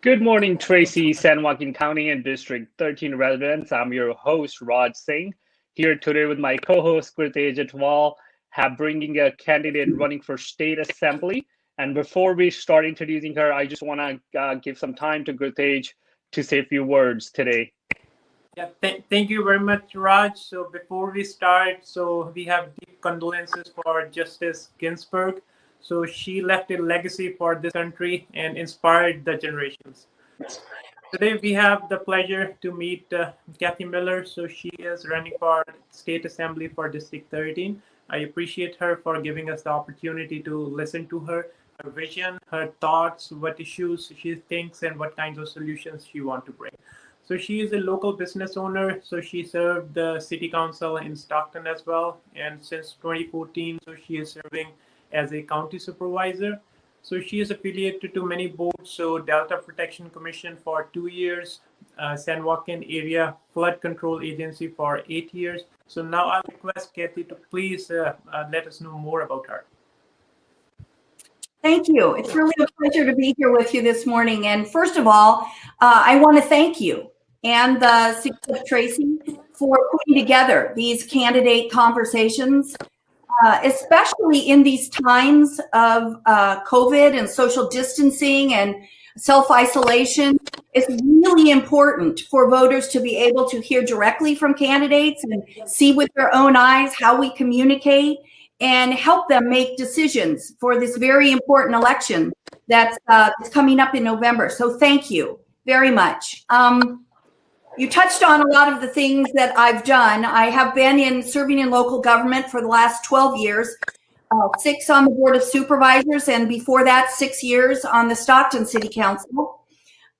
Good morning, Tracy, San Joaquin County and District 13 residents. I'm your host, Raj Singh, here today with my co-host, Kriti Jatwal, have bringing a candidate running for state assembly. And before we start introducing her, I just want to give some time to Gurtej to say a few words today. Yeah, thank you very much, Raj. So before we start, so we have deep condolences for Justice Ginsburg. So she left a legacy for this country and inspired the generations. Today we have the pleasure to meet Kathy Miller. So she is running for State Assembly for District 13. I appreciate her for giving us the opportunity to listen to her vision, her thoughts, what issues she thinks, and what kinds of solutions she wants to bring. So she is a local business owner. So she served the city council in Stockton as well. And since 2014, so she is serving as a county supervisor. So she is affiliated to many boards. So Delta Protection Commission for 2 years, San Joaquin Area Flood Control Agency for 8 years. So now I'll request Kathy to please let us know more about her. Thank you. It's really a pleasure to be here with you this morning. And first of all, I want to thank you and the City of Tracy for putting together these candidate conversations, especially in these times of COVID and social distancing and self-isolation. It's really important for voters to be able to hear directly from candidates and see with their own eyes how we communicate and help them make decisions for this very important election that's coming up in November. So thank you very much. You touched on a lot of the things that I've done. I have been serving in local government for the last 12 years, 6 on the Board of Supervisors, and before that, 6 years on the Stockton City Council.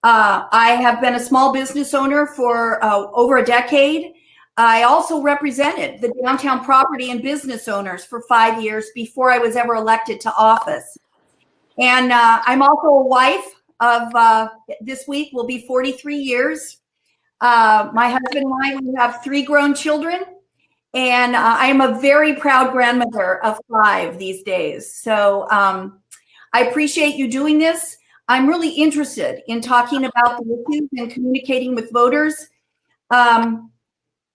I have been a small business owner for over a decade. I also represented the downtown property and business owners for 5 years before I was ever elected to office. And I'm also a wife of, this week will be 43 years. My husband and I, we have 3 grown children, and I am a very proud grandmother of 5 these days. So I appreciate you doing this. I'm really interested in talking about the issues and communicating with voters.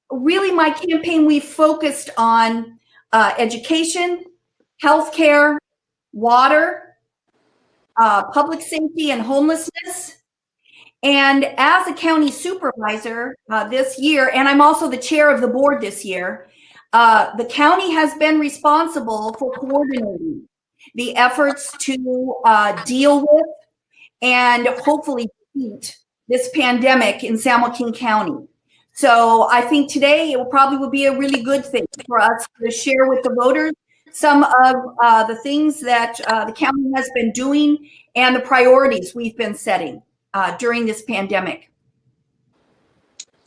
Really, my campaign, we focused on education, healthcare, water, public safety, and homelessness. And as a county supervisor this year, and I'm also the chair of the board this year, the county has been responsible for coordinating the efforts to deal with and hopefully defeat this pandemic in San Joaquin County. So I think today it will be a really good thing for us to share with the voters some of the things that the county has been doing and the priorities we've been setting during this pandemic.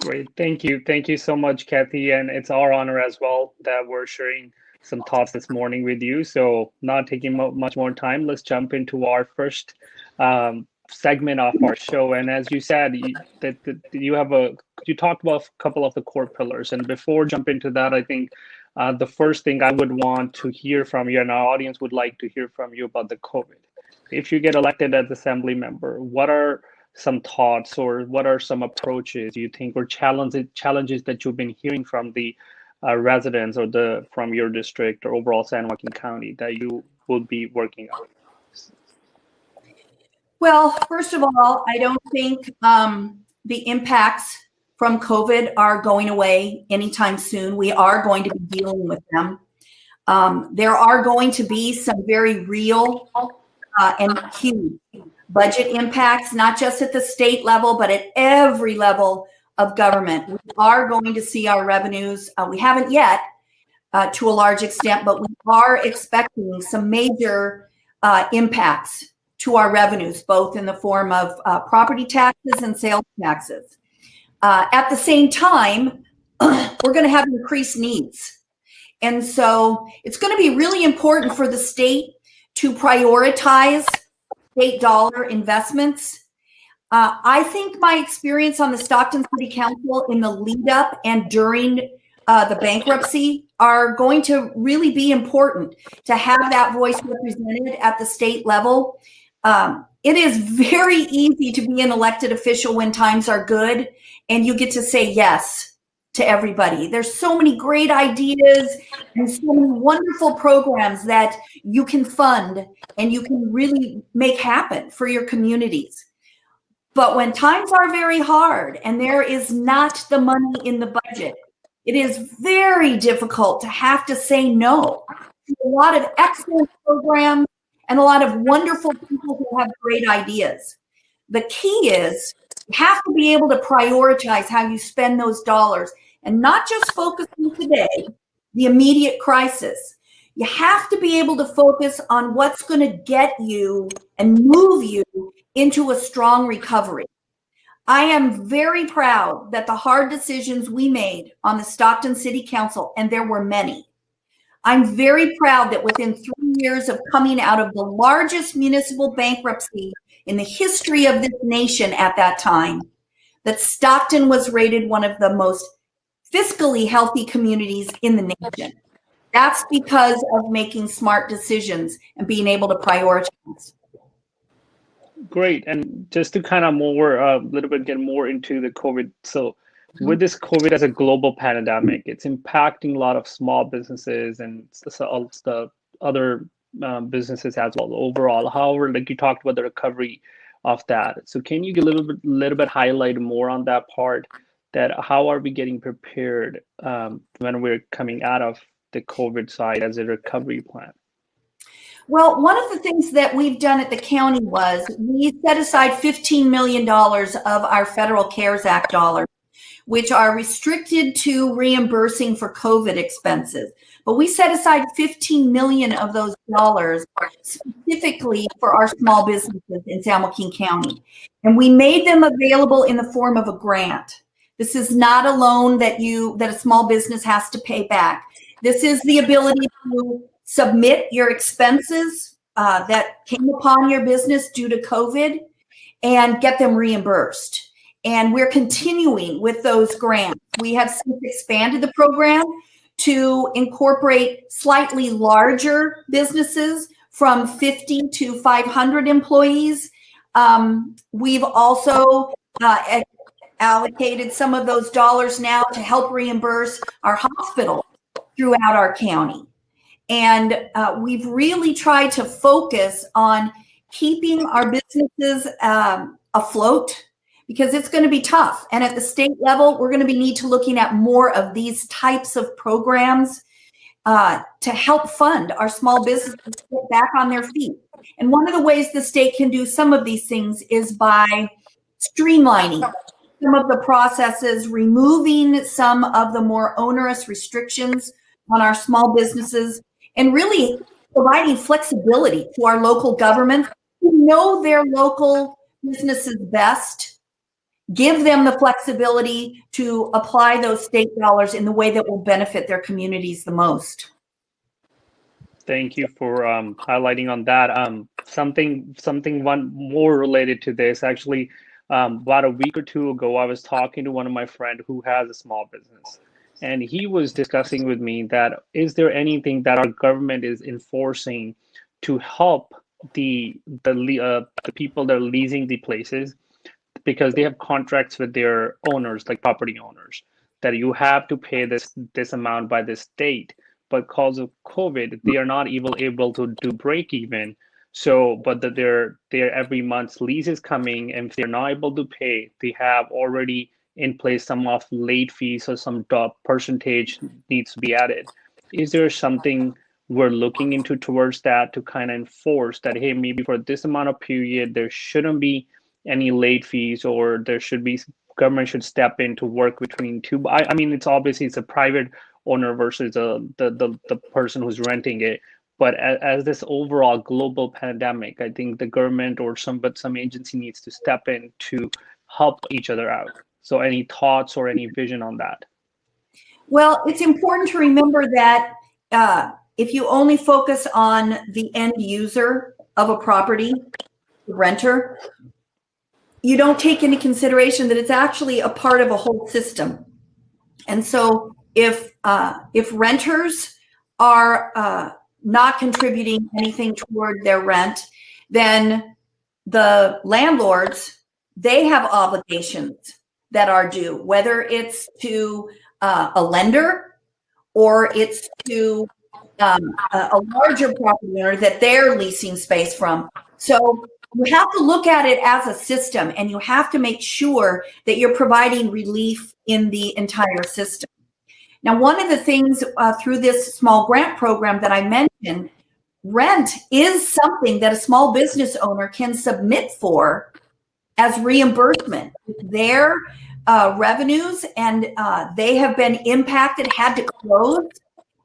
Great. Thank you. Thank you so much, Kathy. And it's our honor as well that we're sharing some thoughts this morning with you. So not taking much more time, let's jump into our first segment of our show. And as you said, you talked about a couple of the core pillars. And before jump into that, I think the first thing I would want to hear from you, and our audience would like to hear from you about the COVID. If you get elected as assembly member, what are some thoughts or what are some approaches you think or challenges that you've been hearing from the residents or from your district or overall San Joaquin County that you will be working on? Well, first of all, I don't think the impacts from COVID are going away anytime soon. We are going to be dealing with them. There are going to be some very real and huge budget impacts, not just at the state level, but at every level of government. We are going to see our revenues. We haven't yet to a large extent, but we are expecting some major impacts to our revenues, both in the form of property taxes and sales taxes. At the same time, we're going to have increased needs. And so it's going to be really important for the state to prioritize state dollar investments. I think my experience on the Stockton City Council in the lead up and during the bankruptcy are going to really be important to have that voice represented at the state level. It is very easy to be an elected official when times are good and you get to say yes to everybody. There's so many great ideas and so many wonderful programs that you can fund and you can really make happen for your communities. But when times are very hard and there is not the money in the budget, it is very difficult to have to say no to a lot of excellent programs and a lot of wonderful people who have great ideas. The key is you have to be able to prioritize how you spend those dollars and not just focus on today, the immediate crisis. You have to be able to focus on what's going to get you and move you into a strong recovery. I am very proud that the hard decisions we made on the Stockton City Council, and there were many, I'm very proud that within 3 years of coming out of the largest municipal bankruptcy in the history of this nation at that time, that Stockton was rated one of the most fiscally healthy communities in the nation. That's because of making smart decisions and being able to prioritize. Great. And just to kind of more, a little bit get more into the COVID. So with this COVID as a global pandemic, it's impacting a lot of small businesses and the other businesses as well overall. However, like you talked about the recovery of that. So can you get a little bit highlight more on that part, that how are we getting prepared when we're coming out of the COVID side as a recovery plan? Well, one of the things that we've done at the county was we set aside $15 million of our federal CARES Act dollars, which are restricted to reimbursing for COVID expenses. But we set aside 15 million of those dollars specifically for our small businesses in San Joaquin County. And we made them available in the form of a grant. This is not a loan that a small business has to pay back. This is the ability to submit your expenses that came upon your business due to COVID and get them reimbursed. And we're continuing with those grants. We have since expanded the program to incorporate slightly larger businesses from 50 to 500 employees. We've also allocated some of those dollars now to help reimburse our hospitals throughout our county. And we've really tried to focus on keeping our businesses afloat, because it's going to be tough. And at the state level, we're going to need to looking at more of these types of programs to help fund our small businesses get back on their feet. And one of the ways the state can do some of these things is by streamlining some of the processes, removing some of the more onerous restrictions on our small businesses, and really providing flexibility to our local governments who know their local businesses best. Give them the flexibility to apply those state dollars in the way that will benefit their communities the most. Thank you for highlighting on that. Something one more related to this. Actually, about a week or two ago, I was talking to one of my friends who has a small business, and he was discussing with me that is there anything that our government is enforcing to help the people that are leasing the places, because they have contracts with their owners, like property owners, that you have to pay this amount by this date. But because of COVID, they are not able to do break even. So, but that their every month's lease is coming, and if they're not able to pay, they have already in place some of late fees or some percentage needs to be added. Is there something we're looking into towards that to kind of enforce that, hey, maybe for this amount of period, there shouldn't be any late fees, or there should be, government should step in to work between two? I mean, it's obviously it's a private owner versus the person who's renting it. But as this overall global pandemic, I think the government or some agency needs to step in to help each other out. So any thoughts or any vision on that? Well, it's important to remember that if you only focus on the end user of a property, the renter, you don't take into consideration that it's actually a part of a whole system. And so if renters are not contributing anything toward their rent, then the landlords, they have obligations that are due, whether it's to a lender or it's to a larger property owner that they're leasing space from. So you have to look at it as a system, and you have to make sure that you're providing relief in the entire system. Now, one of the things through this small grant program that I mentioned, rent is something that a small business owner can submit for as reimbursement. Their revenues, and they have been impacted, had to close,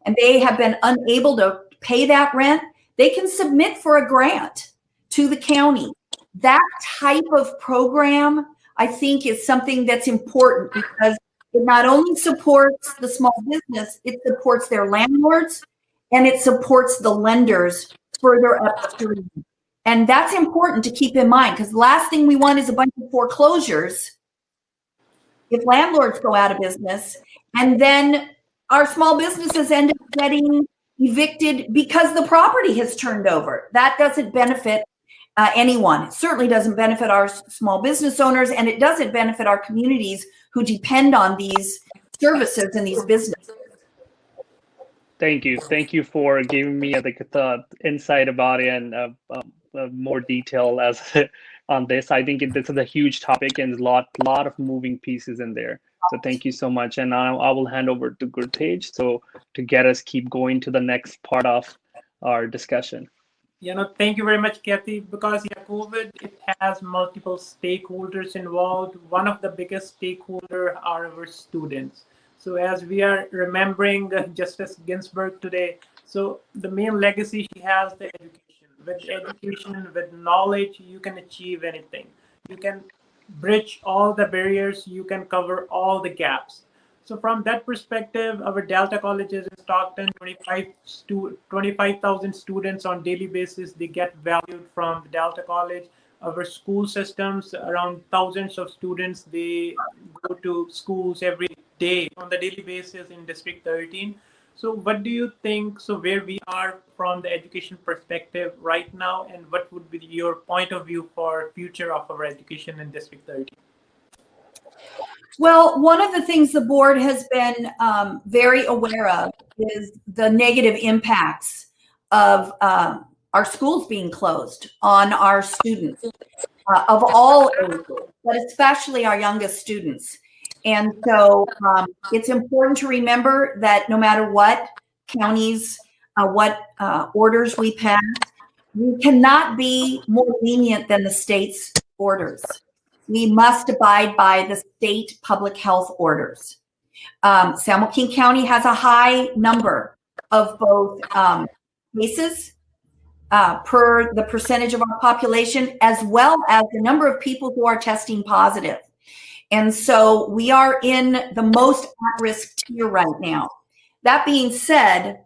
and they have been unable to pay that rent, they can submit for a grant to the county. That type of program, I think, is something that's important, because it not only supports the small business, it supports their landlords, and it supports the lenders further upstream. And that's important to keep in mind, because the last thing we want is a bunch of foreclosures if landlords go out of business, and then our small businesses end up getting evicted because the property has turned over. That doesn't benefit anyone. It certainly doesn't benefit our small business owners, and it doesn't benefit our communities who depend on these services and these businesses. Thank you. Thank you for giving me the insight about it and more detail as on this. I think this is a huge topic and a lot of moving pieces in there. So thank you so much. And I will hand over to Gurtej to get us keep going to the next part of our discussion. Thank you very much, Kathy, because COVID, it has multiple stakeholders involved. One of the biggest stakeholders are our students. So as we are remembering Justice Ginsburg today, so the main legacy she has, the education. With education, with knowledge, you can achieve anything. You can bridge all the barriers, you can cover all the gaps. So from that perspective, our Delta colleges in Stockton, 25,000 students on daily basis, they get valued from the Delta College. Our school systems, around thousands of students, they go to schools every day on the daily basis in District 13. So what do you think, so where we are from the education perspective right now, and what would be your point of view for future of our education in District 13? Well, one of the things the board has been very aware of is the negative impacts of our schools being closed on our students of all ages, but especially our youngest students. And so it's important to remember that no matter what counties, what orders we pass, we cannot be more lenient than the state's orders. We must abide by the state public health orders. San Joaquin County has a high number of both cases per the percentage of our population, as well as the number of people who are testing positive. And so we are in the most at-risk tier right now. That being said,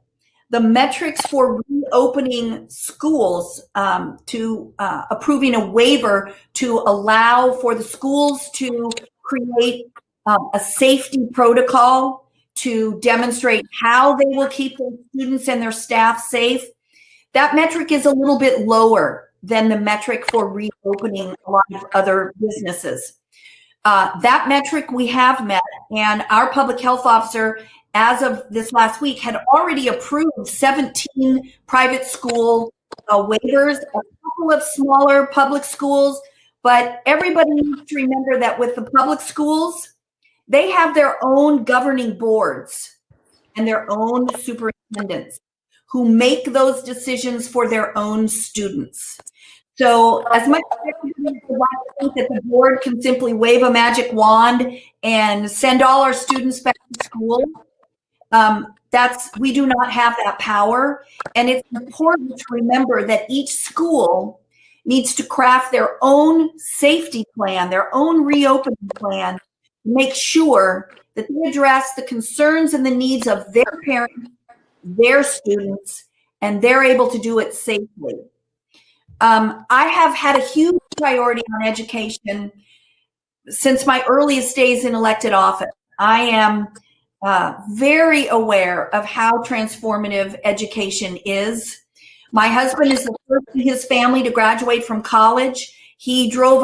the metrics for reopening schools, to approving a waiver to allow for the schools to create a safety protocol to demonstrate how they will keep their students and their staff safe, that metric is a little bit lower than the metric for reopening a lot of other businesses. That metric we have met, and our public health officer, as of this last week, had already approved 17 private school waivers, a couple of smaller public schools, but everybody needs to remember that with the public schools, they have their own governing boards and their own superintendents who make those decisions for their own students. So as much as everybody would like to think that the board can simply wave a magic wand and send all our students back to school, we do not have that power. And it's important to remember that each school needs to craft their own safety plan, their own reopening plan, to make sure that they address the concerns and the needs of their parents, their students, and they're able to do it safely. I have had a huge priority on education since my earliest days in elected office. I am very aware of how transformative education is. My husband is the first in his family to graduate from college. He drove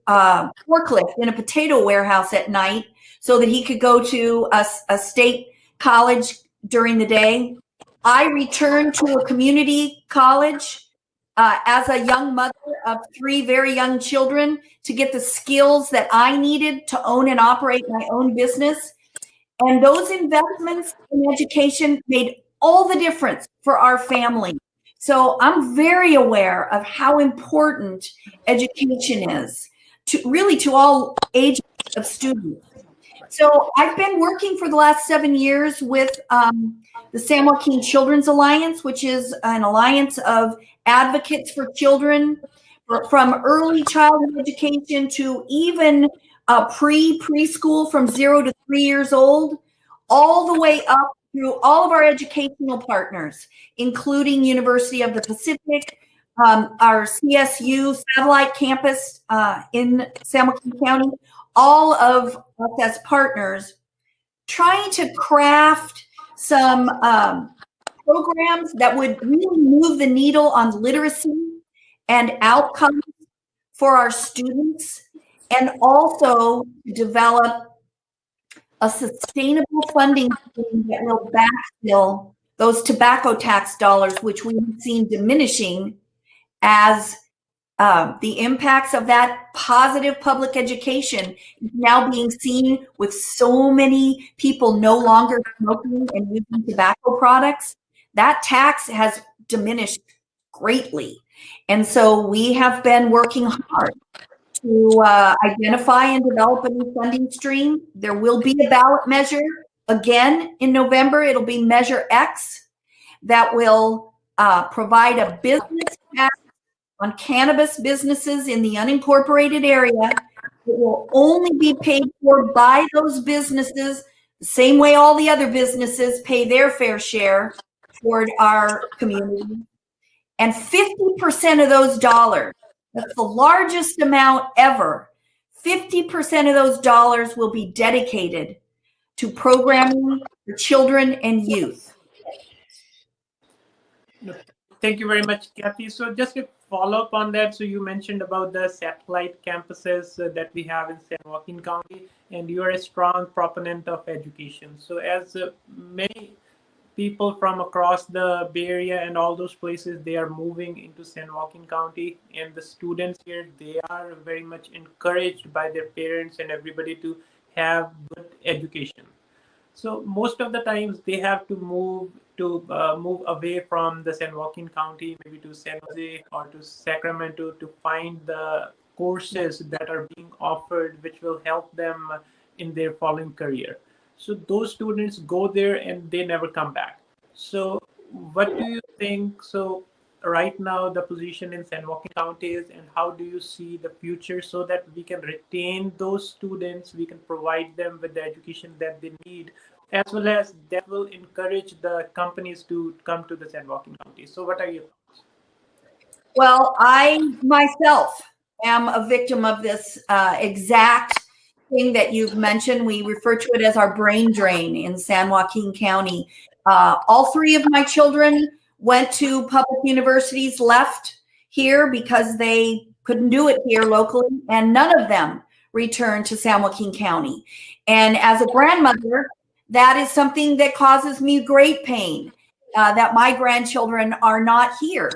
a forklift in a potato warehouse at night so that he could go to a state college during the day. I returned to a community college as a young mother of 3 very young children to get the skills that I needed to own and operate my own business. And those investments in education made all the difference for our family. So I'm very aware of how important education is to all ages of students. So I've been working for the last 7 years with the San Joaquin Children's Alliance, which is an alliance of advocates for children from early childhood education to even preschool from 0 to 3 years old, all the way up through all of our educational partners, including University of the Pacific, our CSU satellite campus in San Joaquin County, all of us as partners, trying to craft some programs that would really move the needle on literacy and outcomes for our students, and also develop a sustainable funding stream that will backfill those tobacco tax dollars, which we've seen diminishing as the impacts of that positive public education is now being seen with so many people no longer smoking and using tobacco products. That tax has diminished greatly. And so we have been working hard to identify and develop a new funding stream. There will be a ballot measure again in November. It'll be Measure X that will provide a business tax on cannabis businesses in the unincorporated area. It will only be paid for by those businesses, the same way all the other businesses pay their fair share toward our community. And 50% of those dollars, that's the largest amount ever, 50% of those dollars will be dedicated to programming for children and youth. Thank you very much, Kathy. So just a follow up on that. So you mentioned about the satellite campuses that we have in San Joaquin County, and you are a strong proponent of education. So as many people from across the Bay Area and all those places, they are moving into San Joaquin County, and the students here, they are very much encouraged by their parents and everybody to have good education. So most of the times they have to move away from the San Joaquin County, maybe to San Jose or to Sacramento, to find the courses that are being offered, which will help them in their following career. So those students go there and they never come back. So what do you think? So right now the position in San Joaquin County is, and how do you see the future so that we can retain those students, we can provide them with the education that they need, as well as that will encourage the companies to come to the San Joaquin County? So what are your thoughts? Well, I myself am a victim of this exact thing that you've mentioned. We refer to it as our brain drain in San Joaquin County. All 3 of my children went to public universities, left here because they couldn't do it here locally, and none of them returned to San Joaquin County. And as a grandmother, that is something that causes me great pain, that my grandchildren are not here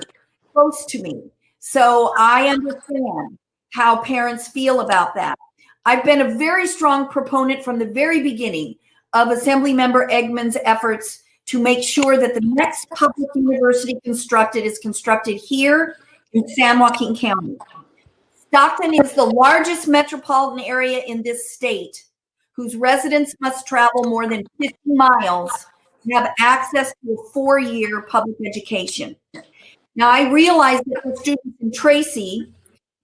close to me. So I understand how parents feel about that. I've been a very strong proponent from the very beginning of Assemblymember Eggman's efforts to make sure that the next public university constructed is constructed here in San Joaquin County. Stockton is the largest metropolitan area in this state, whose residents must travel more than 50 miles to have access to a 4-year public education. Now, I realize that for students in Tracy,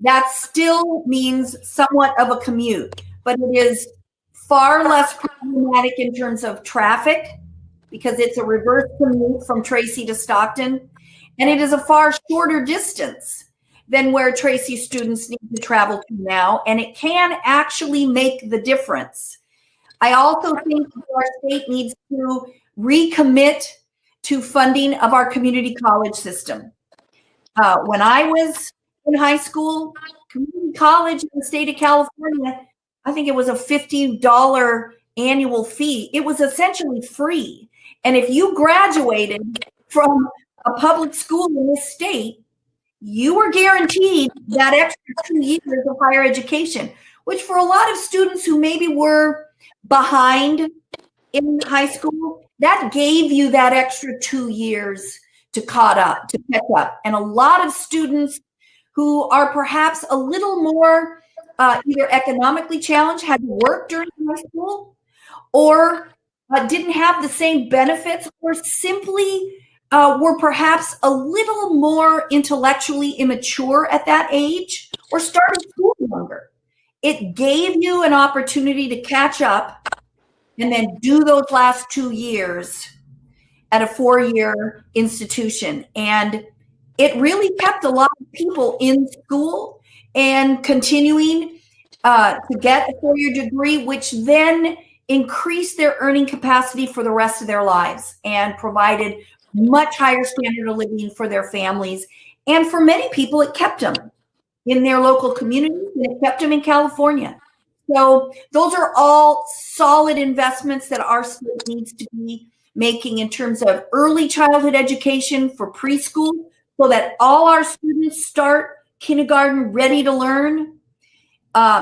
that still means somewhat of a commute, but it is far less problematic in terms of traffic because it's a reverse commute from Tracy to Stockton, and it is a far shorter distance than where Tracy students need to travel to now, and it can actually make the difference. I also think our state needs to recommit to funding of our community college system. When I was in high school, community college in the state of California, I think it was a $50 annual fee. It was essentially free. And if you graduated from a public school in this state, you were guaranteed that extra 2 years of higher education, which for a lot of students who maybe were behind in high school, that gave you that extra 2 years to catch up. And a lot of students who are perhaps a little more either economically challenged, had to work during high school, or didn't have the same benefits, or simply were perhaps a little more intellectually immature at that age, or started school younger. It gave you an opportunity to catch up and then do those last 2 years at a 4-year institution. And it really kept a lot of people in school and continuing to get a 4-year degree, which then increased their earning capacity for the rest of their lives and provided much higher standard of living for their families. And for many people, it kept them in their local communities, and it kept them in California. So those are all solid investments that our state needs to be making in terms of early childhood education for preschool, so that all our students start kindergarten ready to learn.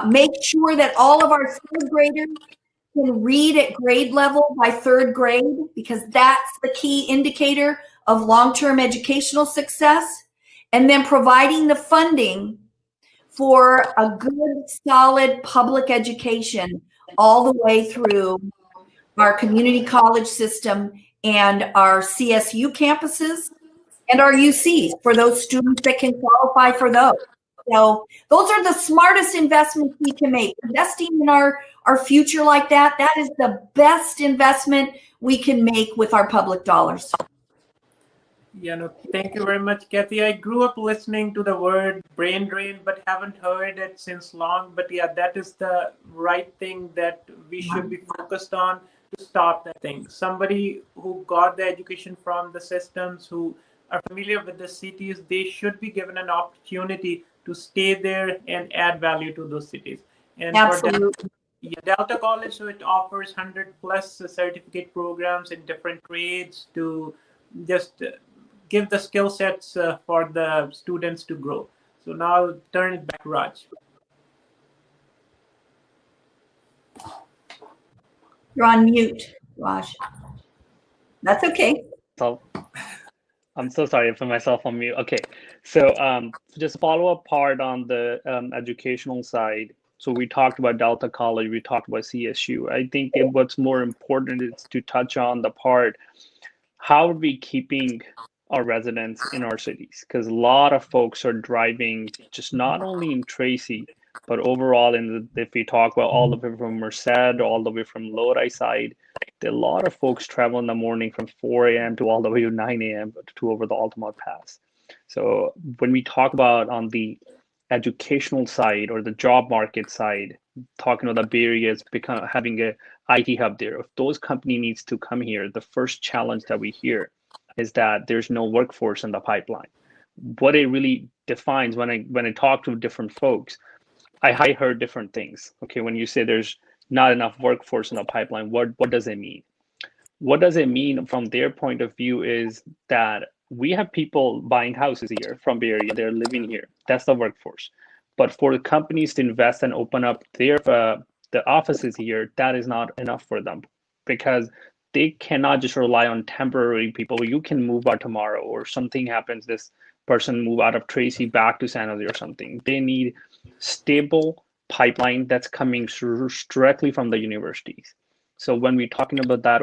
Make sure that all of our third graders can read at grade level by third grade, because that's the key indicator of long-term educational success. And then providing the funding for a good, solid public education all the way through our community college system and our CSU campuses and our UCs for those students that can qualify for those. So those are the smartest investments we can make. Investing in our future like that is the best investment we can make with our public dollars. Yeah, no, thank you very much, Kathy. I grew up listening to the word brain drain, but haven't heard it since long. But yeah, that is the right thing that we should be focused on to stop that thing. Somebody who got the education from the systems, who are familiar with the cities, they should be given an opportunity to stay there and add value to those cities. And absolutely. For Delta College, so it offers 100+ certificate programs in different trades to just give the skill sets for the students to grow. So now I'll turn it back to Raj. You're on mute, Raj. That's okay. So I'm so sorry for myself on mute. Okay, so just follow up part on the educational side. So we talked about Delta College, we talked about CSU. I think what's more important is to touch on the part, how are we keeping our residents in our cities? Because a lot of folks are driving, just not only in Tracy, but overall if we talk about all the way from Merced, all the way from Lodi side, there are a lot of folks travel in the morning from 4 a.m. to all the way to 9 a.m. to over the Altamont Pass. So when we talk about on the educational side or the job market side, talking about the Bay Area is having a IT hub there. If those company needs to come here, the first challenge that we hear is that there's no workforce in the pipeline. What it really defines, when I talk to different folks, I heard different things. Okay, when you say there's not enough workforce in the pipeline, what does it mean? What does it mean from their point of view is that we have people buying houses here from Bay Area, they're living here. That's the workforce. But for the companies to invest and open up their the offices here, that is not enough for them, because they cannot just rely on temporary people. You can move out tomorrow, or something happens, this person move out of Tracy back to San Jose or something. They need stable pipeline that's coming directly from the universities. So when we're talking about that,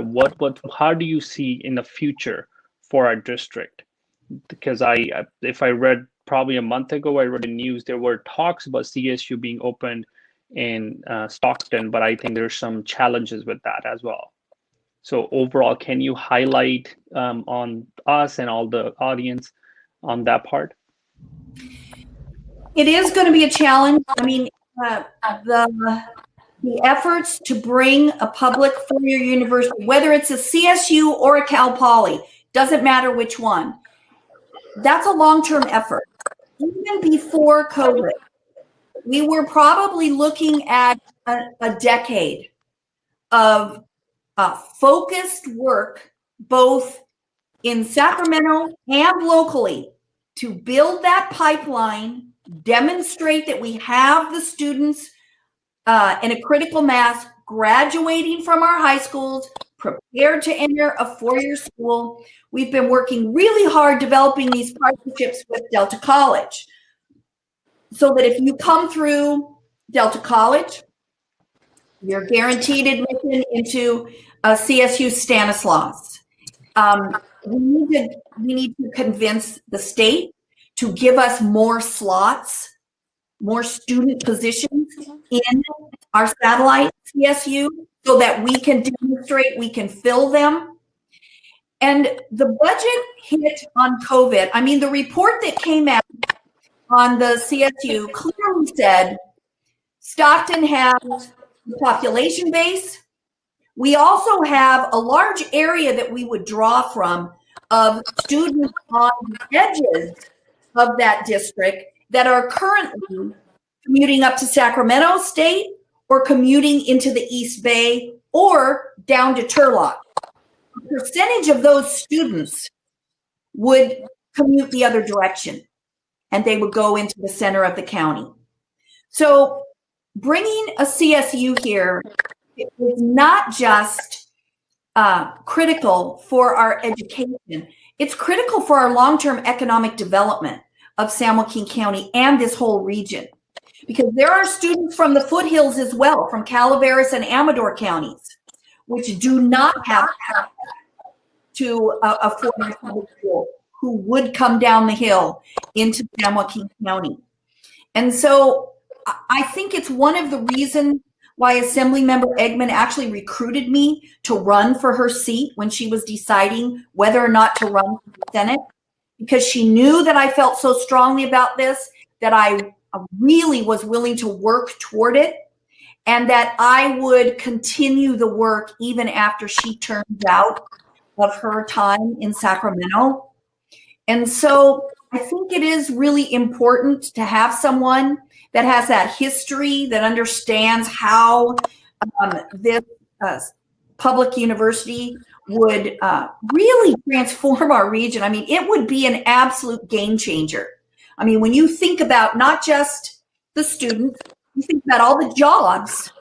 how do you see in the future for our district? Because if I read probably a month ago, I read the news, there were talks about CSU being opened in Stockton, but I think there's some challenges with that as well. So overall, can you highlight on us and all the audience on that part? It is going to be a challenge. I mean, the efforts to bring a public four-year university, whether it's a CSU or a Cal Poly, doesn't matter which one, that's a long-term effort. Even before COVID, we were probably looking at a decade of focused work, both in Sacramento and locally, to build that pipeline, demonstrate that we have the students in a critical mass graduating from our high schools, prepared to enter a four-year school. We've been working really hard developing these partnerships with Delta College, so that if you come through Delta College, you're guaranteed admission into CSU Stanislaus. We need to convince the state to give us more slots, more student positions in our satellite CSU, so that we can demonstrate we can fill them. And the budget hit on COVID. I mean, the report that came out on the CSU clearly said Stockton has the population base. We also have a large area that we would draw from of students on the edges of that district that are currently commuting up to Sacramento State or commuting into the East Bay or down to Turlock. A percentage of those students would commute the other direction, and they would go into the center of the county. So bringing a CSU here is not just critical for our education. It's critical for our long-term economic development of San Joaquin County and this whole region, because there are students from the foothills as well, from Calaveras and Amador counties, which do not have access to a four-year public school, who would come down the hill into San Joaquin County. And so I think it's one of the reasons why Assemblymember Eggman actually recruited me to run for her seat when she was deciding whether or not to run for the Senate, because she knew that I felt so strongly about this, that I really was willing to work toward it, and that I would continue the work even after she turns out of her time in Sacramento. And so I think it is really important to have someone that has that history, that understands how this public university would really transform our region. I mean, it would be an absolute game changer. I mean, when you think about not just the students, you think about all the jobs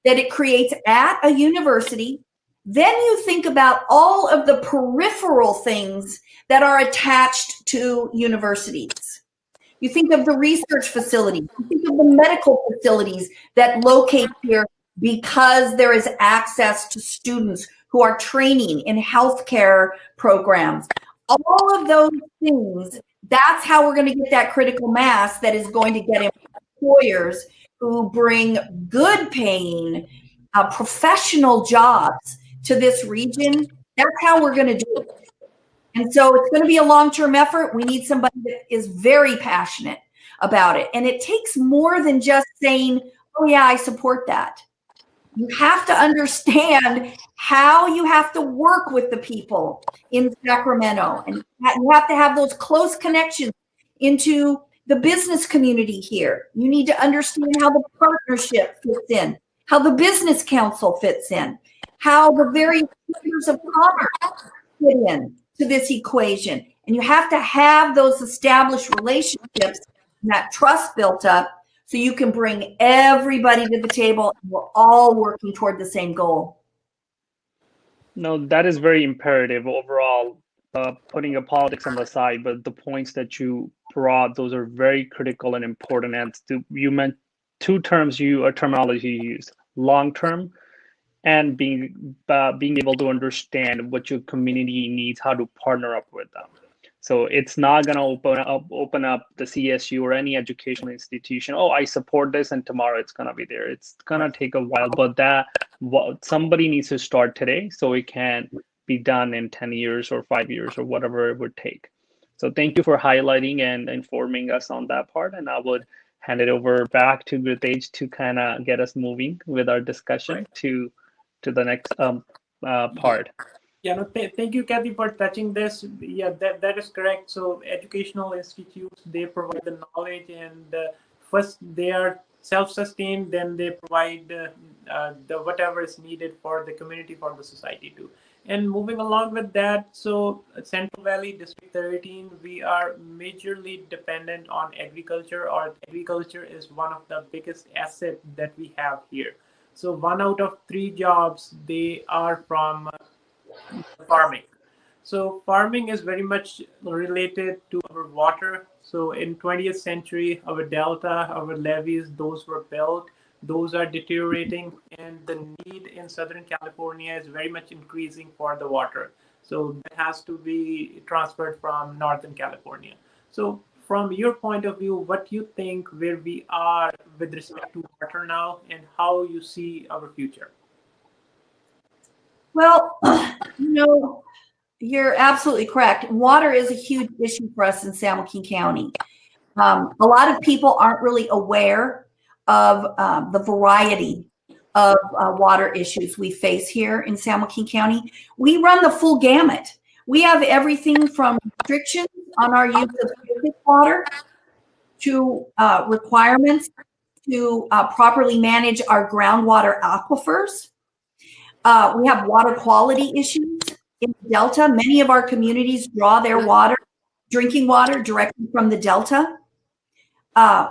that it creates at a university. Then you think about all of the peripheral things that are attached to universities. You think of the research facilities, you think of the medical facilities that locate here because there is access to students who are training in healthcare programs. All of those things, that's how we're going to get that critical mass that is going to get employers who bring good paying, professional jobs to this region. That's how we're going to do it. And so it's going to be a long-term effort. We need somebody that is very passionate about it. And it takes more than just saying, oh yeah, I support that. You have to understand how you have to work with the people in Sacramento. And you have to have those close connections into the business community here. You need to understand how the partnership fits in, how the business council fits in, how the various chambers of commerce fit in to this equation. And you have to have those established relationships and that trust built up so you can bring everybody to the table and we're all working toward the same goal. No, that is very imperative overall, putting a politics on the side, but the points that you brought, those are very critical and important. And you meant two terms, a terminology you used, long-term and being able to understand what your community needs, how to partner up with them. So it's not going to open up the CSU or any educational institution. Oh, I support this, and tomorrow it's going to be there. It's going to take a while, but somebody needs to start today, so it can be done in 10 years or 5 years or whatever it would take. So thank you for highlighting and informing us on that part. And I would hand it over back to Gritesh to kind of get us moving with our discussion to the next part. Yeah, no, thank you, Kathy, for touching this. Yeah, that is correct. So educational institutes, they provide the knowledge, and first they are self-sustained, then they provide the whatever is needed for the community, for the society too. And moving along with that, so Central Valley District 13, we are majorly dependent on agriculture, or agriculture is one of the biggest assets that we have here. So 1 out of 3 jobs, they are from farming. So farming is very much related to our water. So in 20th century, our delta, our levees, those were built, those are deteriorating, and the need in Southern California is very much increasing for the water. So that has to be transferred from Northern California. So from your point of view, what do you think where we are with respect to water now, and how you see our future? Well, you're absolutely correct. Water is a huge issue for us in San Joaquin County. A lot of people aren't really aware of the variety of water issues we face here in San Joaquin County. We run the full gamut. We have everything from restrictions on our use of surface water to requirements to properly manage our groundwater aquifers. We have water quality issues in the Delta. Many of our communities draw their water, drinking water, directly from the Delta.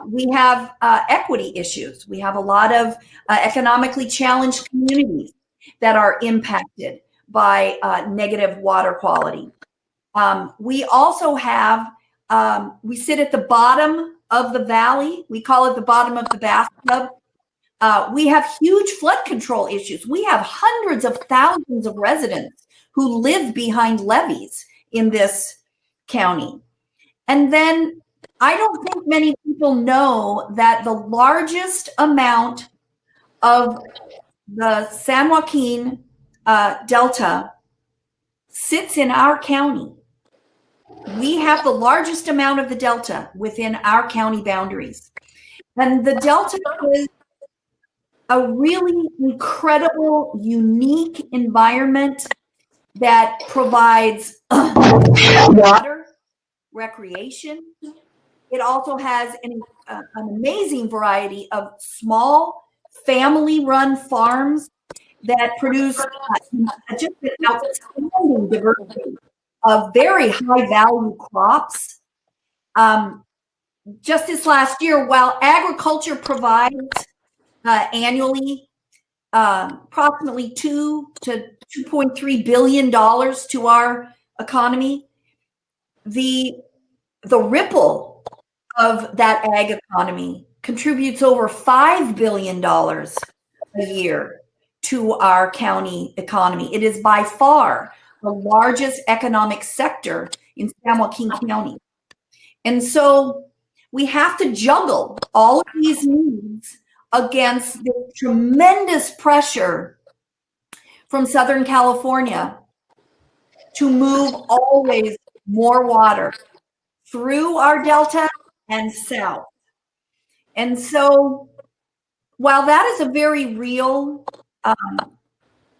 We have equity issues. We have a lot of economically challenged communities that are impacted by negative water quality. We also have, we sit at the bottom of the valley. We call it the bottom of the bathtub. We have huge flood control issues. We have hundreds of thousands of residents who live behind levees in this county. And then I don't think many people know that the largest amount of the San Joaquin Delta sits in our county. We have the largest amount of the Delta within our county boundaries. And the Delta is a really incredible, unique environment that provides water, recreation. It also has an amazing variety of small family-run farms that produce just an outstanding diversity of very high-value crops. Just this last year, while agriculture provides annually approximately $2 to $2.3 billion to our economy, the ripple of that ag economy contributes over $5 billion a year to our county economy. It is by far the largest economic sector in San Joaquin County. And so we have to juggle all of these needs against the tremendous pressure from Southern California to move always more water through our Delta and south. And so while that is a very real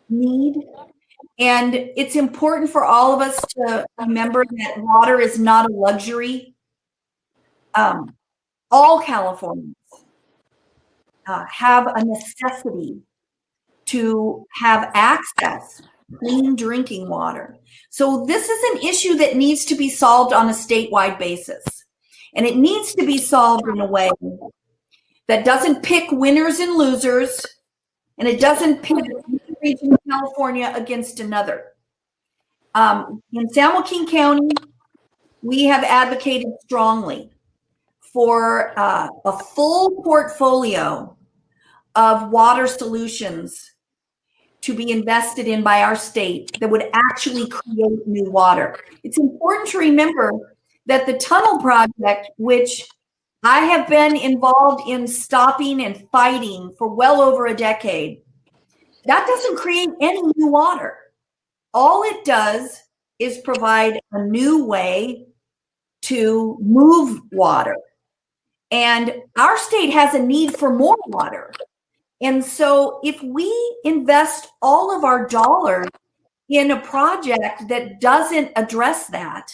need, and it's important for all of us to remember that water is not a luxury, all Californians have a necessity to have access to clean drinking water. So this is an issue that needs to be solved on a statewide basis. And it needs to be solved in a way that doesn't pick winners and losers, and it doesn't pit one region of California against another. In San Joaquin County, we have advocated strongly for a full portfolio of water solutions to be invested in by our state that would actually create new water. It's important to remember that the tunnel project, which I have been involved in stopping and fighting for well over a decade, that doesn't create any new water. All it does is provide a new way to move water. And our state has a need for more water. And so if we invest all of our dollars in a project that doesn't address that,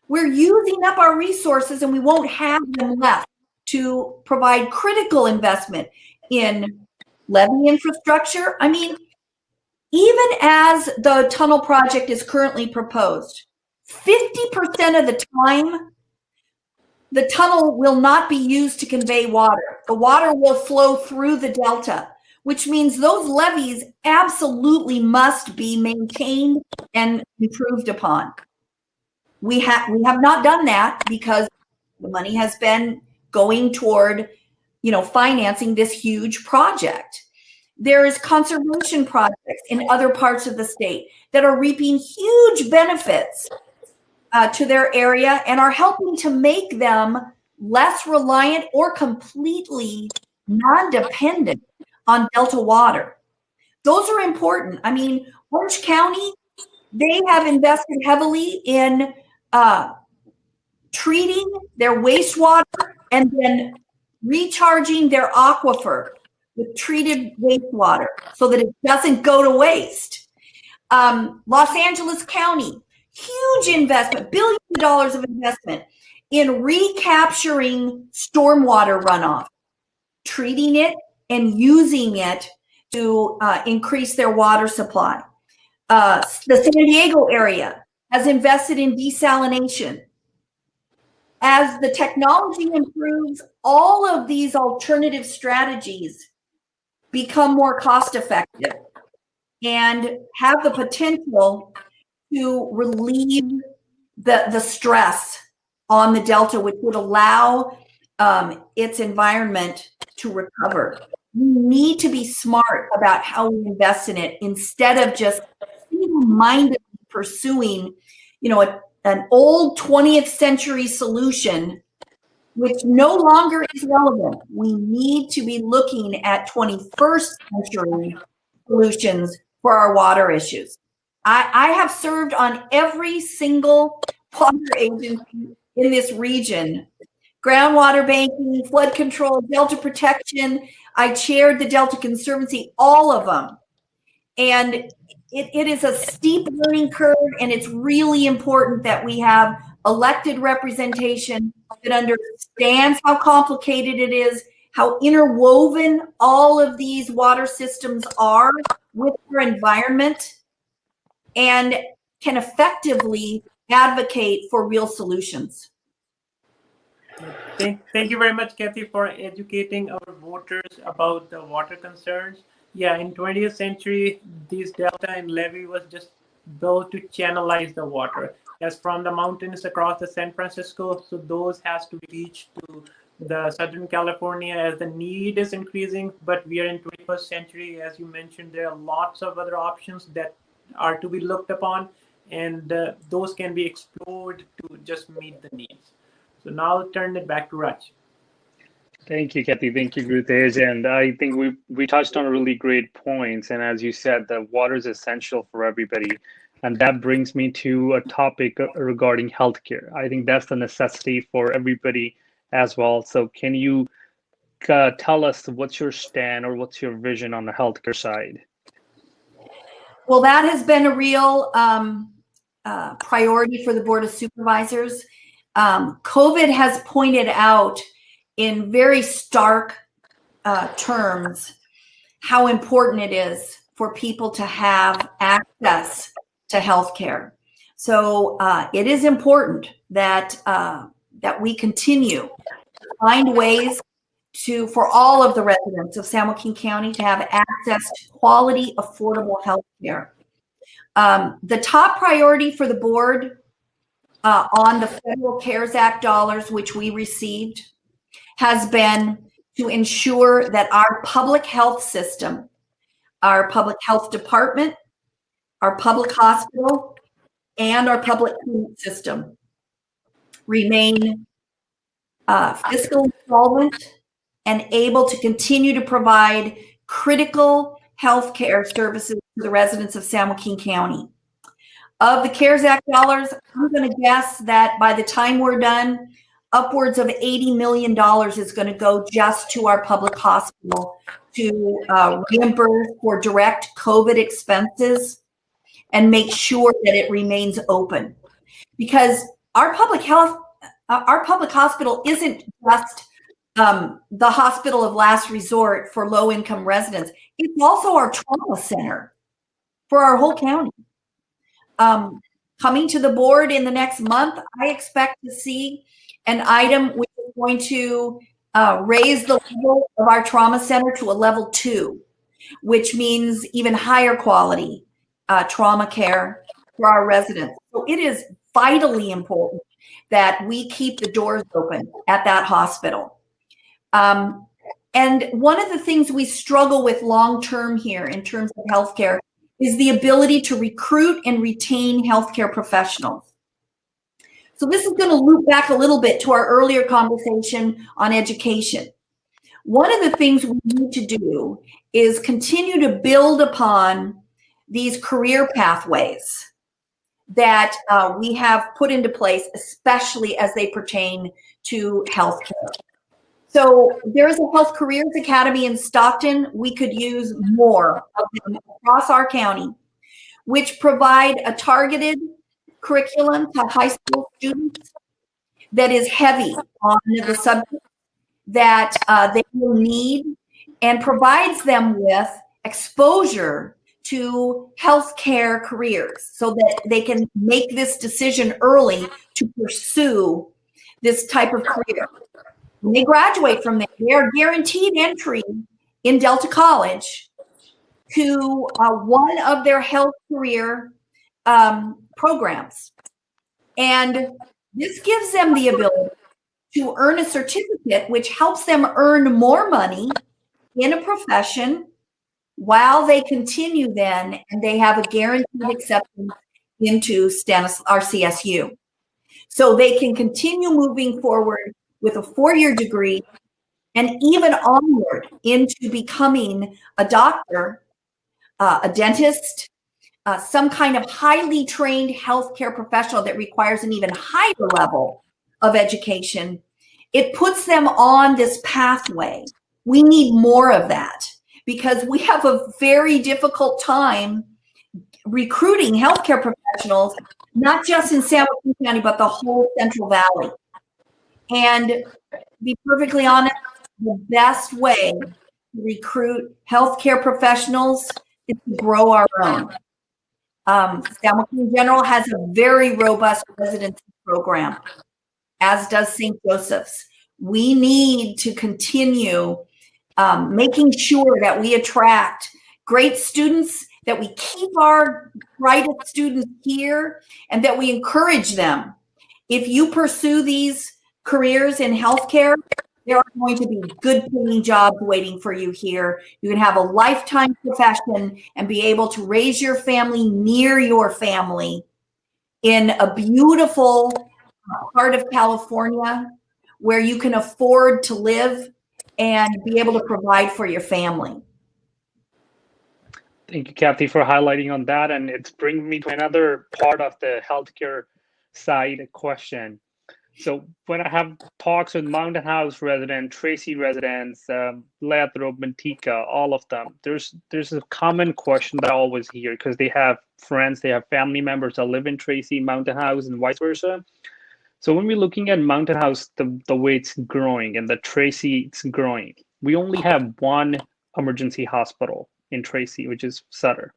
we're using up our resources and we won't have them left to provide critical investment in levee infrastructure. I mean, even as the tunnel project is currently proposed, 50% of the time, the tunnel will not be used to convey water. The water will flow through the delta, which means those levees absolutely must be maintained and improved upon. We have not done that because the money has been going toward, financing this huge project. There is conservation projects in other parts of the state that are reaping huge benefits to their area and are helping to make them less reliant or completely non-dependent on Delta water. Those are important. I mean, Orange County, they have invested heavily in treating their wastewater and then recharging their aquifer with treated wastewater so that it doesn't go to waste. Los Angeles County, huge investment, billions of dollars of investment in recapturing stormwater runoff, treating it and using it to increase their water supply. The San Diego area has invested in desalination. As the technology improves, all of these alternative strategies become more cost effective and have the potential to relieve the stress on the Delta, which would allow its environment to recover. We need to be smart about how we invest in it instead of just single-mindedly pursuing, an old 20th century solution, which no longer is relevant. We need to be looking at 21st century solutions for our water issues. I have served on every single water agency in this region: groundwater banking, flood control, Delta protection. I chaired the Delta Conservancy, all of them. And it is a steep learning curve, and it's really important that we have elected representation that understands how complicated it is, how interwoven all of these water systems are with our environment, and can effectively advocate for real solutions. Thank you very much, Kathy, for educating our voters about the water concerns. Yeah, in 20th century, this delta and levee was just built to channelize the water. As from the mountains across the San Francisco, so those has to reach to the Southern California as the need is increasing. But we are in 21st century, as you mentioned, there are lots of other options that are to be looked upon, and those can be explored to just meet the needs. So now I'll turn it back to Raj. Thank you, Kathy. Thank you, Grutesh. And I think we touched on really great points. And as you said, the water is essential for everybody. And that brings me to a topic regarding healthcare. I think that's the necessity for everybody as well. So can you tell us what's your stand or what's your vision on the healthcare side? Well, that has been a real priority for the Board of Supervisors. COVID has pointed out in very stark terms how important it is for people to have access to healthcare. So it is important that that we continue to find ways for all of the residents of San Joaquin County to have access to quality, affordable healthcare. The top priority for the board on the Federal CARES Act dollars, which we received, has been to ensure that our public health system, our public health department, our public hospital, and our public clinic system remain fiscally solvent and able to continue to provide critical healthcare services to the residents of San Joaquin County. Of the CARES Act dollars, I'm going to guess that by the time we're done, upwards of $80 million is going to go just to our public hospital to reimburse for direct COVID expenses and make sure that it remains open. Because our public hospital isn't just the hospital of last resort for low-income residents. It's also our trauma center for our whole county. Coming to the board in the next month, I expect to see an item which is going to raise the level of our trauma center to a level 2, which means even higher quality trauma care for our residents. So it is vitally important that we keep the doors open at that hospital. And one of the things we struggle with long-term here in terms of healthcare is the ability to recruit and retain healthcare professionals. So this is going to loop back a little bit to our earlier conversation on education. One of the things we need to do is continue to build upon these career pathways that we have put into place, especially as they pertain to healthcare. So there's a Health Careers Academy in Stockton. We could use more of them across our county, which provide a targeted curriculum to high school students that is heavy on the subject that they will need and provides them with exposure to healthcare careers so that they can make this decision early to pursue this type of career. When they graduate from there, they are guaranteed entry in Delta College to one of their health career programs. And this gives them the ability to earn a certificate, which helps them earn more money in a profession while they continue then, and they have a guaranteed acceptance into our CSU. So they can continue moving forward with a 4-year degree and even onward into becoming a doctor, a dentist, some kind of highly trained healthcare professional that requires an even higher level of education. It puts them on this pathway. We need more of that because we have a very difficult time recruiting healthcare professionals, not just in San Joaquin County, but the whole Central Valley. And to be perfectly honest, the best way to recruit healthcare professionals is to grow our own. San Joaquin General has a very robust residency program, as does St. Joseph's. We need to continue making sure that we attract great students, that we keep our brightest students here, and that we encourage them. If you pursue these careers in healthcare, there are going to be good paying jobs waiting for you here. You can have a lifetime profession and be able to raise your family near your family in a beautiful part of California where you can afford to live and be able to provide for your family. Thank you, Kathy, for highlighting on that. And it's bringing me to another part of the healthcare side question. So when I have talks with Mountain House residents, Tracy residents, Lathrop, Manteca, all of them, there's a common question that I always hear because they have friends, they have family members that live in Tracy, Mountain House, and vice versa. So when we're looking at Mountain House, the way it's growing and the Tracy it's growing, we only have one emergency hospital in Tracy, which is Sutter.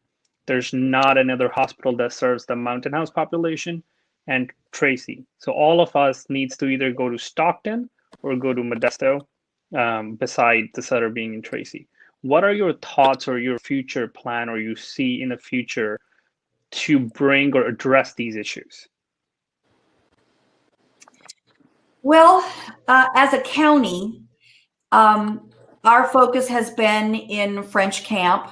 There's not another hospital that serves the Mountain House population and Tracy. So all of us needs to either go to Stockton or go to Modesto, beside the Sutter being in Tracy. What are your thoughts or your future plan or you see in the future to bring or address these issues? Well, as a county, our focus has been in French Camp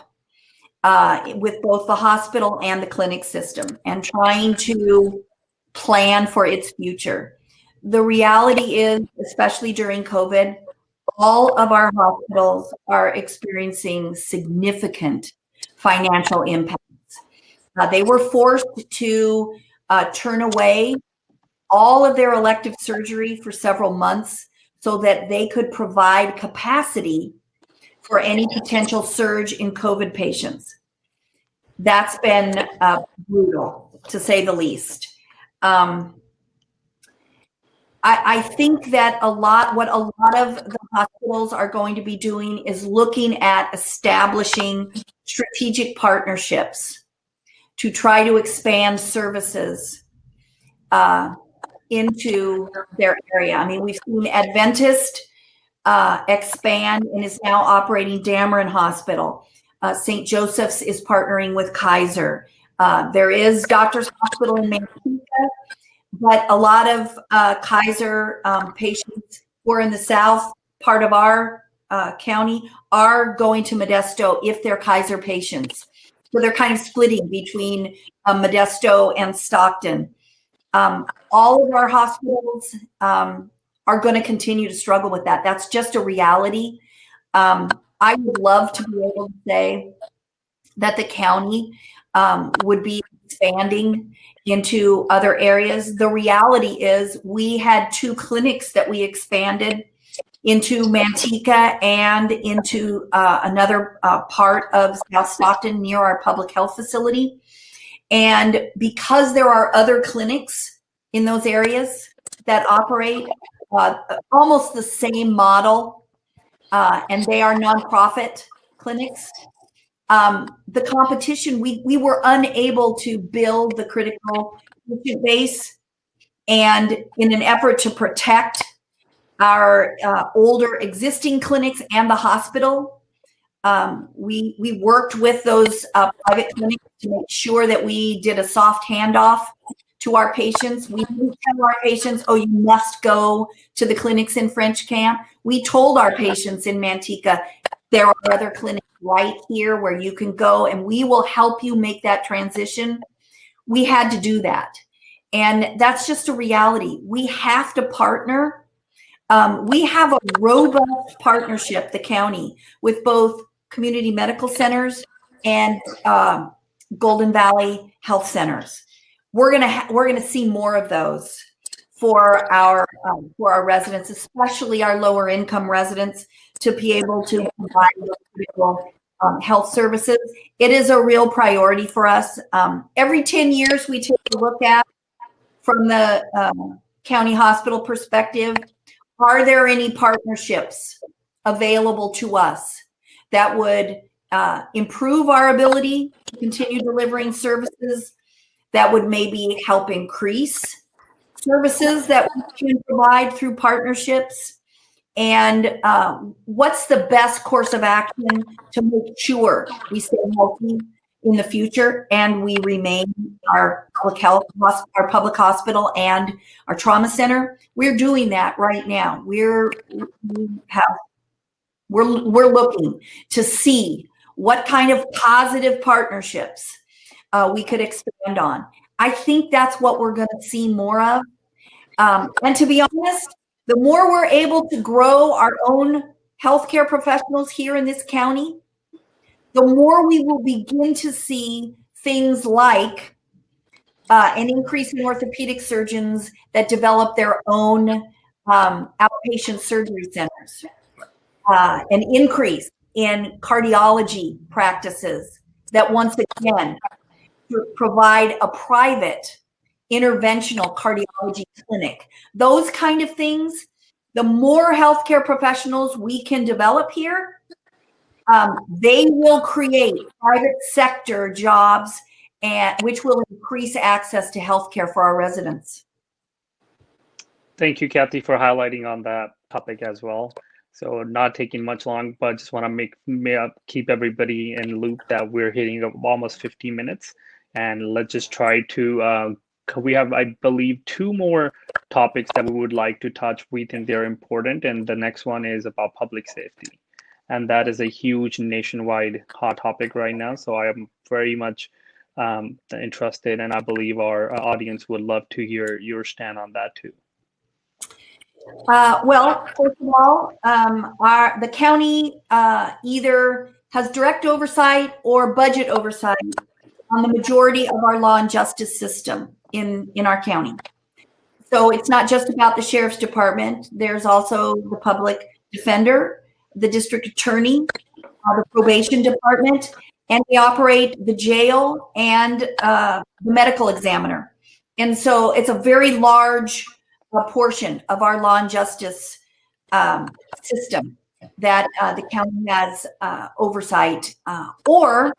with both the hospital and the clinic system and trying to plan for its future. The reality is, especially during COVID, all of our hospitals are experiencing significant financial impacts. They were forced to turn away all of their elective surgery for several months so that they could provide capacity for any potential surge in COVID patients. That's been brutal, to say the least. I think that what a lot of the hospitals are going to be doing is looking at establishing strategic partnerships to try to expand services into their area. I mean, we've seen Adventist expand and is now operating Dameron Hospital. St. Joseph's is partnering with Kaiser. There is Doctors Hospital in Manteca, but a lot of Kaiser patients who are in the south part of our county are going to Modesto if they're Kaiser patients. So they're kind of splitting between Modesto and Stockton. All of our hospitals are going to continue to struggle with that. That's just a reality. I would love to be able to say that the county would be expanding into other areas. The reality is we had 2 clinics that we expanded into Manteca and into another part of South Stockton near our public health facility. And because there are other clinics in those areas that operate almost the same model, and they are nonprofit clinics, the competition, we were unable to build the critical patient base. And in an effort to protect our older existing clinics and the hospital, we worked with those private clinics to make sure that we did a soft handoff to our patients. We didn't tell our patients, oh, you must go to the clinics in French Camp. We told our patients in Manteca, there are other clinics right here where you can go and we will help you make that transition. We had to do that. And that's just a reality. We have to partner. We have a robust partnership, the county, with both community medical centers and Golden Valley Health Centers. We're gonna see more of those for our residents, especially our lower income residents, to be able to provide critical health services. It is a real priority for us. Every 10 years, we take a look at, from the county hospital perspective, are there any partnerships available to us that would improve our ability to continue delivering services, that would maybe help increase services that we can provide through partnerships? And what's the best course of action to make sure we stay healthy in the future and we remain our public hospital and our trauma center? We're doing that right now. We're looking to see what kind of positive partnerships we could expand on. I think that's what we're going to see more of. And to be honest, the more we're able to grow our own healthcare professionals here in this county, the more we will begin to see things like an increase in orthopedic surgeons that develop their own outpatient surgery centers, an increase in cardiology practices that once again provide a private interventional cardiology clinic. Those kind of things, the more healthcare professionals we can develop here, they will create private sector jobs, and which will increase access to healthcare for our residents. Thank you, Kathy, for highlighting on that topic as well. So not taking much long, but just want to keep everybody in loop that we're hitting almost 50 minutes. And let's just try to, we have, I believe, 2 more topics that we would like to touch. We think they're important. And the next one is about public safety. And that is a huge nationwide hot topic right now. So I am very much interested, and I believe our audience would love to hear your stand on that too. Well, first of all, the county either has direct oversight or budget oversight on the majority of our law and justice system in our county. So it's not just about the sheriff's department. There's also the public defender, the district attorney, the probation department, and we operate the jail and the medical examiner. And so it's a very large a portion of our law and justice system that the county has oversight, or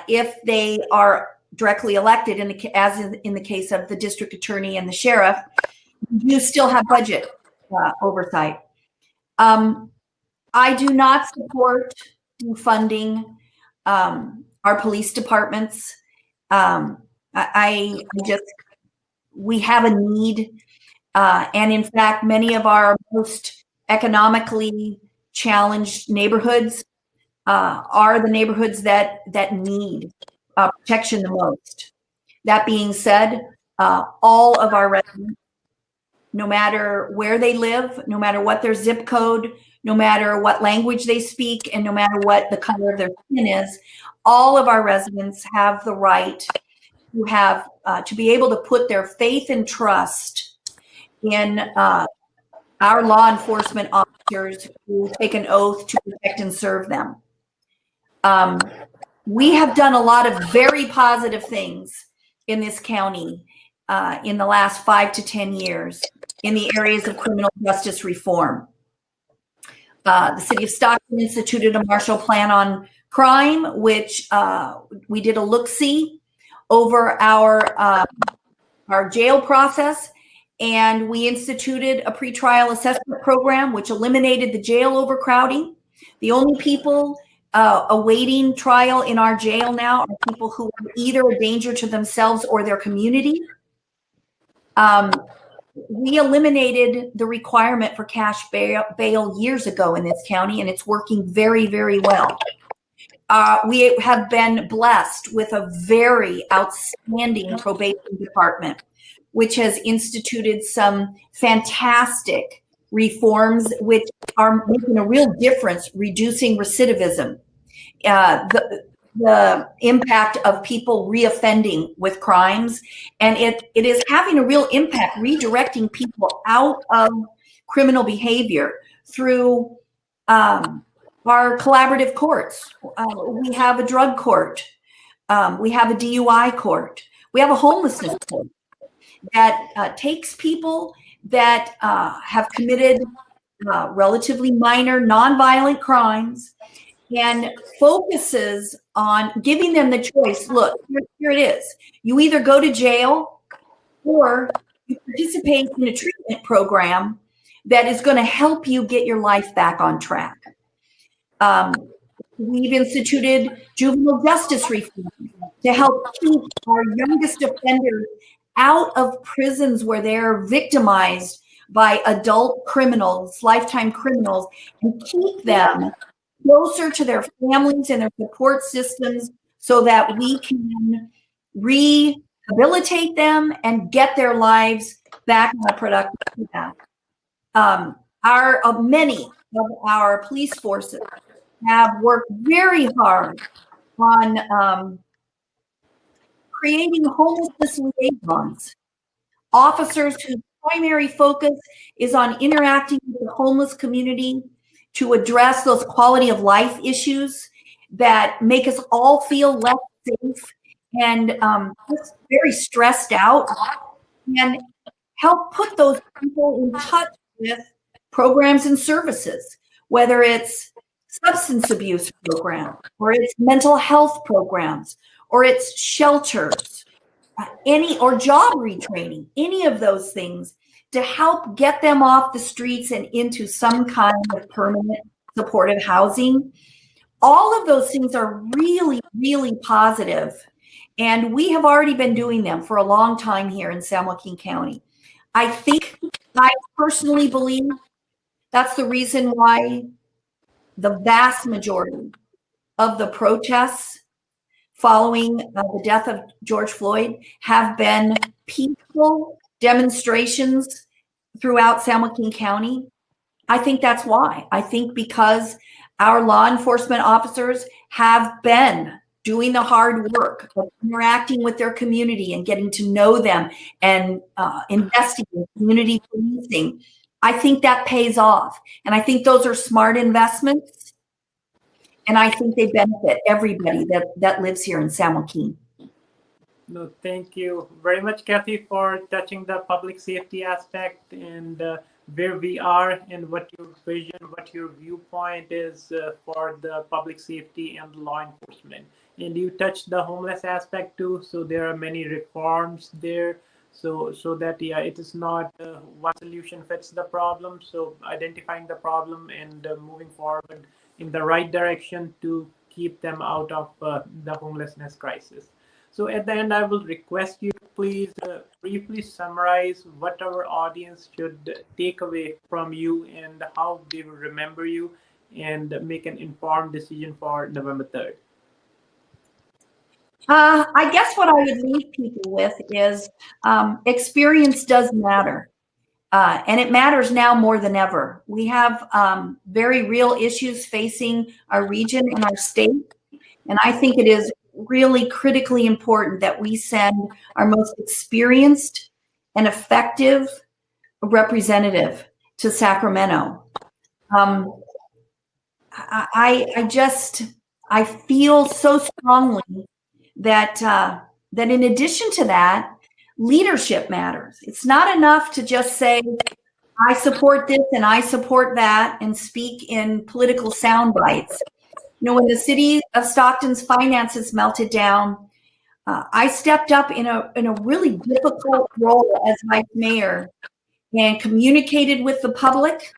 if they are directly elected, as in the case of the district attorney and the sheriff, you still have budget oversight. I do not support defunding our police departments. We have a need, and in fact, many of our most economically challenged neighborhoods are the neighborhoods that need protection the most. That being said, all of our residents, no matter where they live, no matter what their zip code, no matter what language they speak, and no matter what the color of their skin is, all of our residents have the right to have to be able to put their faith and trust in our law enforcement officers who take an oath to protect and serve them. We have done a lot of very positive things in this county in the last 5 to 10 years in the areas of criminal justice reform. The city of Stockton instituted a Marshall Plan on Crime, which we did a look-see over our jail process, and we instituted a pretrial assessment program, which eliminated the jail overcrowding. The only people awaiting trial in our jail now are people who are either a danger to themselves or their community. We eliminated the requirement for cash bail years ago in this county, and it's working very, very well. We have been blessed with a very outstanding probation department, which has instituted some fantastic reforms which are making a real difference, reducing recidivism, the impact of people reoffending with crimes. And it is having a real impact, redirecting people out of criminal behavior through our collaborative courts. We have a drug court. We have a DUI court. We have a homelessness court that takes people that have committed relatively minor nonviolent crimes and focuses on giving them the choice. Look, here it is. You either go to jail or you participate in a treatment program that is going to help you get your life back on track. We've instituted juvenile justice reform to help keep our youngest offenders out of prisons where they're victimized by adult criminals, lifetime criminals, and keep them closer to their families and their support systems so that we can rehabilitate them and get their lives back on a productive path. Many of our police forces have worked very hard on creating homelessness liaisons, officers whose primary focus is on interacting with the homeless community to address those quality of life issues that make us all feel less safe and just very stressed out, and help put those people in touch with programs and services, whether it's substance abuse programs, or it's mental health programs, or it's shelters, or job retraining, any of those things to help get them off the streets and into some kind of permanent supportive housing. All of those things are really, really positive, and we have already been doing them for a long time here in San Joaquin County. I personally believe that's the reason why the vast majority of the protests following the death of George Floyd have been peaceful demonstrations throughout San Joaquin County. I think that's why. I think because our law enforcement officers have been doing the hard work of interacting with their community and getting to know them and investing in community policing. I think that pays off. And I think those are smart investments. And I think they benefit everybody that lives here in San Joaquin. No, thank you very much, Kathy, for touching the public safety aspect and where we are and what your vision, what your viewpoint is for the public safety and law enforcement. And you touched the homeless aspect too. So there are many reforms there. So that yeah, it is not one solution fits the problem. So identifying the problem and moving forward in the right direction to keep them out of the homelessness crisis. So at the end, I will request you to please briefly summarize what our audience should take away from you and how they will remember you and make an informed decision for November 3rd. I guess what I would leave people with is experience does matter. And it matters now more than ever. We have very real issues facing our region and our state. And I think it is really critically important that we send our most experienced and effective representative to Sacramento. I feel so strongly that that in addition to that, leadership matters. It's not enough to just say, I support this and I support that and speak in political sound bites. You know, when the city of Stockton's finances melted down, I stepped up in a really difficult role as vice mayor and communicated with the public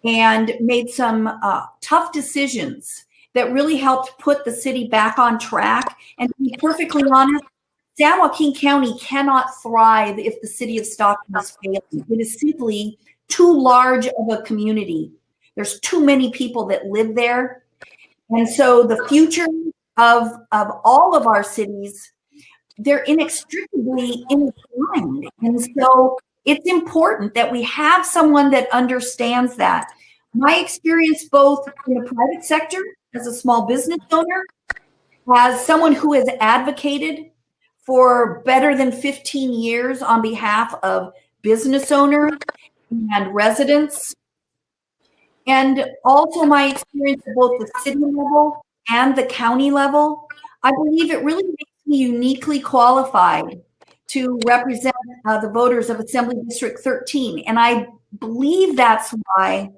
and made some tough decisions that really helped put the city back on track. And to be perfectly honest, San Joaquin County cannot thrive if the city of Stockton is failing. It is simply too large of a community. There's too many people that live there. And so the future of all of our cities, they're inextricably intertwined. And so it's important that we have someone that understands that. My experience both in the private sector as a small business owner, as someone who has advocated for better than 15 years on behalf of business owners and residents, and also my experience at both the city level and the county level, I believe it really makes me uniquely qualified to represent the voters of Assembly District 13. And I believe that's why,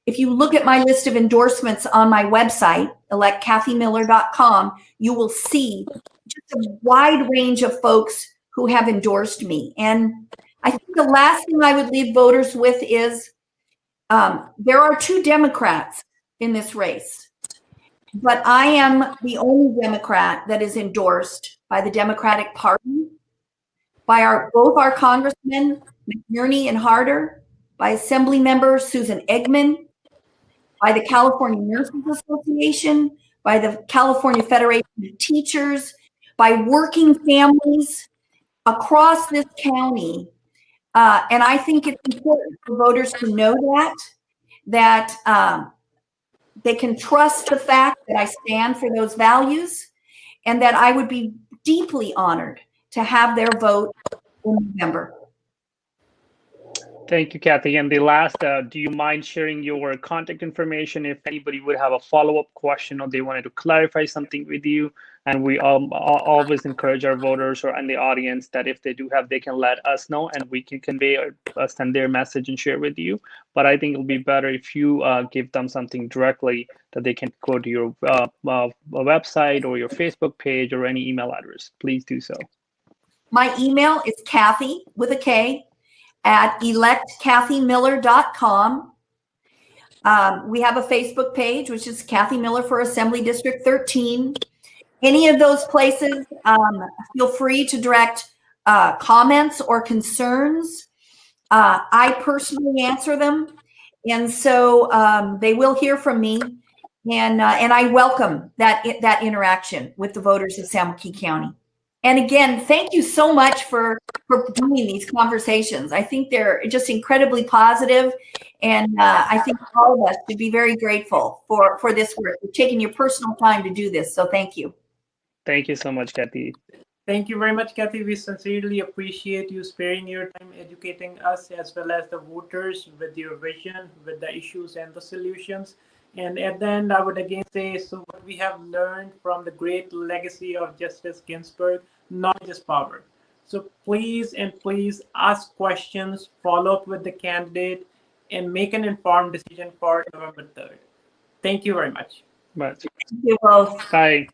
if you look at my list of endorsements on my website, electkathymiller.com, you will see just a wide range of folks who have endorsed me. And I think the last thing I would leave voters with is there are two Democrats in this race, but I am the only Democrat that is endorsed by the Democratic Party, by both our congressmen, McNerney and Harder, by Assembly member Susan Eggman, by the California Nurses Association, by the California Federation of Teachers, by working families across this county. And I think it's important for voters to know that they can trust the fact that I stand for those values and that I would be deeply honored to have their vote in November. Thank you, Kathy. And the last, do you mind sharing your contact information if anybody would have a follow-up question or they wanted to clarify something with you? And we always encourage our voters or and the audience that if they do have, they can let us know and we can convey or send their message and share with you. But I think it'll be better if you give them something directly that they can go to your website or your Facebook page or any email address. Please do so. My email is Kathy with a K at electkathymiller.com. We have a Facebook page, which is Kathy Miller for Assembly District 13. Any of those places, feel free to direct comments or concerns. I personally answer them, and so they will hear from me, and I welcome that interaction with the voters of San Joaquin County. And again, thank you so much for doing these conversations. I think they're just incredibly positive, and I think all of us should be very grateful for this work. You're taking your personal time to do this, so thank you. Thank you so much, Kathy. Thank you very much, Kathy. We sincerely appreciate you sparing your time educating us as well as the voters with your vision, with the issues and the solutions. And at the end, I would again say, so what we have learned from the great legacy of Justice Ginsburg, knowledge is power. So please and please ask questions, follow up with the candidate, and make an informed decision for November 3rd. Thank you very much. But Thank you both. bye.